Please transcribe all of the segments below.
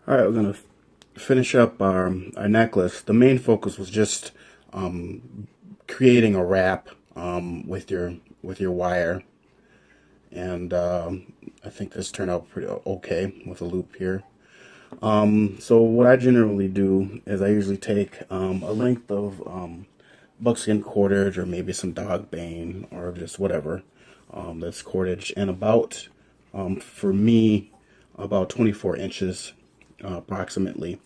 All right, we're gonna finish up our necklace. The main focus was just creating a wrap with your wire, and I think this turned out pretty okay with a loop here. So what I generally do is I usually take a length of buckskin cordage or maybe some dog bane or just whatever that's cordage, and about for me about 24 inches approximately.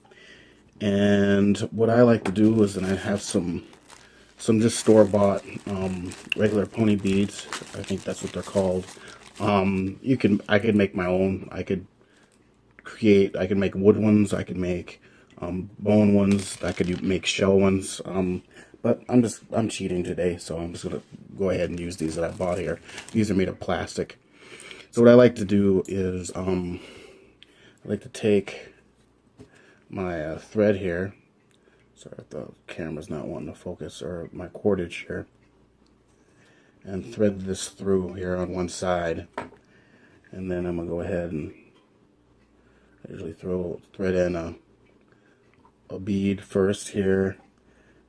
And what I like to do is then I have some just store-bought regular pony beads. I think that's what they're called. I could make my own. I could make wood ones. I could make bone ones. I could make shell ones. But I'm cheating today, so I'm just gonna go ahead and use these that I bought here. These are made of plastic. So what I like to do is I like to take my thread here. Sorry if the camera's not wanting to focus, or my cordage here, and thread this through here on one side, and then I'm gonna go ahead and I usually thread in a bead first here,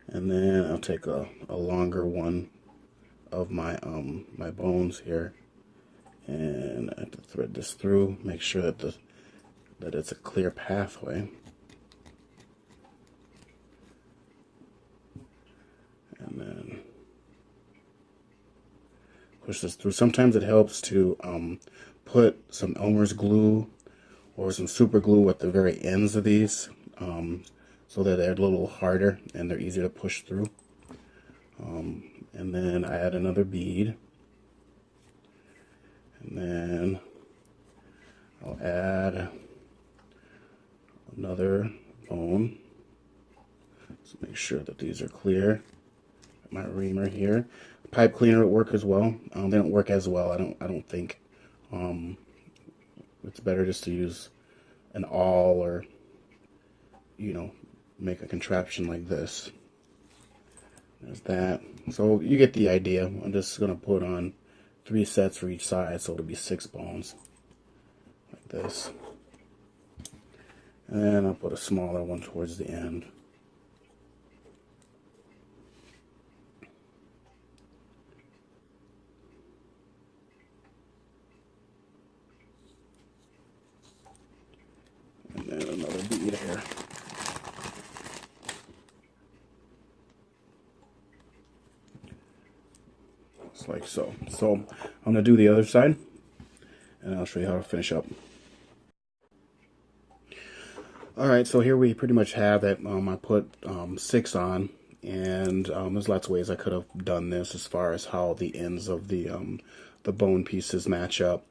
and then I'll take a longer one of my my bones here, and I have to thread this through, make sure that it's a clear pathway. And then push this through. Sometimes it helps to put some Elmer's glue or some super glue at the very ends of these, so that they're a little harder and they're easier to push through. And then I add another bead, and then I'll add another bone. So make sure that these are clear. My reamer here. Pipe cleaner would work as well. They don't work as well, I don't think. It's better just to use an awl, or make a contraption like this. There's that. So you get the idea. I'm just gonna put on 3 sets for each side, so it'll be 6 bones like this. And then I'll put a smaller one towards the end. And then another bead here. Just like so. So I'm going to do the other side, and I'll show you how to finish up. Alright, so here we pretty much have it. I put 6 on, and there's lots of ways I could have done this as far as how the ends of the bone pieces match up.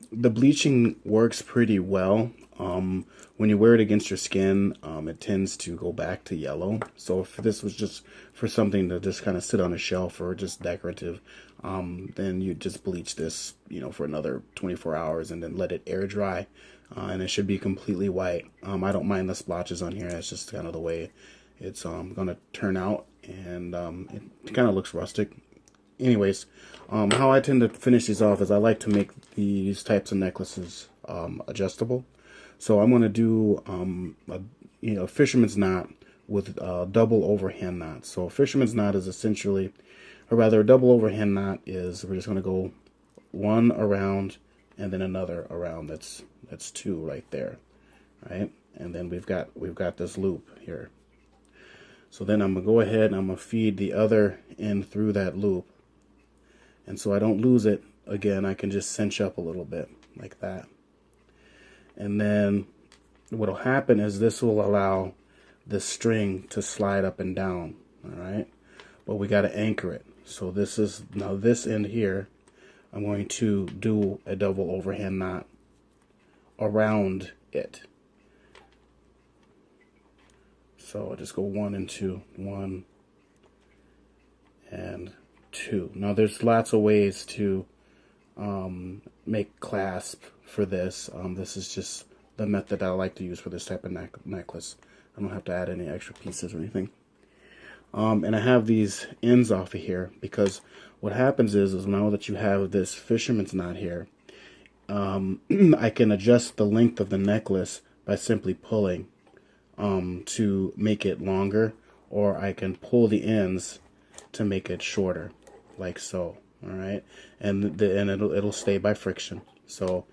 The bleaching works pretty well. When you wear it against your skin, it tends to go back to yellow. So if this was just for something to just kind of sit on a shelf or just decorative, then you just bleach this, for another 24 hours and then let it air dry, and it should be completely white. I don't mind the splotches on here. That's just kind of the way it's gonna turn out, and it kind of looks rustic. Anyways, how I tend to finish these off is I like to make these types of necklaces adjustable. So I'm going to do a fisherman's knot with double overhand knots. So a fisherman's knot is essentially, or rather a double overhand knot is, we're just going to go one around and then another around. That's 2 right there, right? And then we've got this loop here. So then I'm going to go ahead and I'm going to feed the other end through that loop. And so I don't lose it, again, I can just cinch up a little bit like that. And then what will happen is this will allow the string to slide up and down, all right? But we got to anchor it. So now this end here, I'm going to do a double overhand knot around it. So I just go 1 and 2, 1 and 2. Now there's lots of ways to make clasp for this. This is just the method I like to use for this type of necklace. I don't have to add any extra pieces or anything. And I have these ends off of here because what happens is now that you have this fisherman's knot here, I can adjust the length of the necklace by simply pulling to make it longer, or I can pull the ends to make it shorter, like so. All right, and it'll stay by friction. So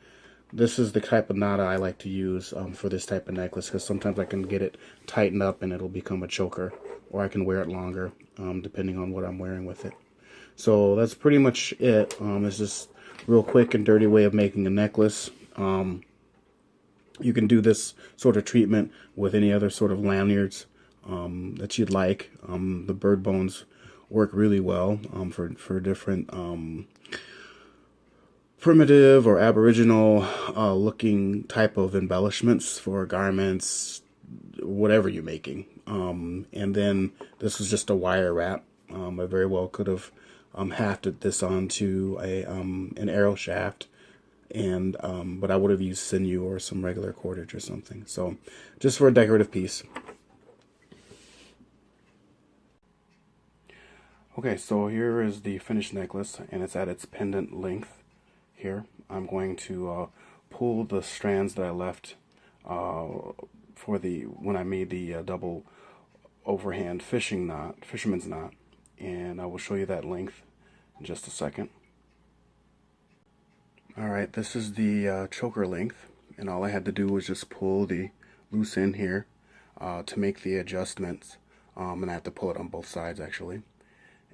this is the type of knot I like to use for this type of necklace, because sometimes I can get it tightened up and it'll become a choker, or I can wear it longer depending on what I'm wearing with it. So that's pretty much it. It's just real quick and dirty way of making a necklace. You can do this sort of treatment with any other sort of lanyards that you'd like. The bird bones work really well for different primitive or Aboriginal looking type of embellishments for garments, whatever you're making. And then this was just a wire wrap. I very well could have hafted this onto an arrow shaft, and but I would have used sinew or some regular cordage or something. So just for a decorative piece. Okay, so here is the finished necklace, and it's at its pendant length here. I'm going to pull the strands that I left for when I made the double overhand fisherman's knot, and I will show you that length in just a second. Alright, this is the choker length, and all I had to do was just pull the loose end here to make the adjustments, and I have to pull it on both sides actually.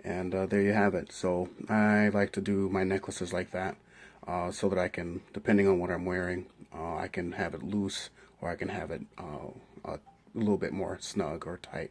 And there you have it. So I like to do my necklaces like that, so that I can, depending on what I'm wearing, I can have it loose, or I can have it a little bit more snug or tight.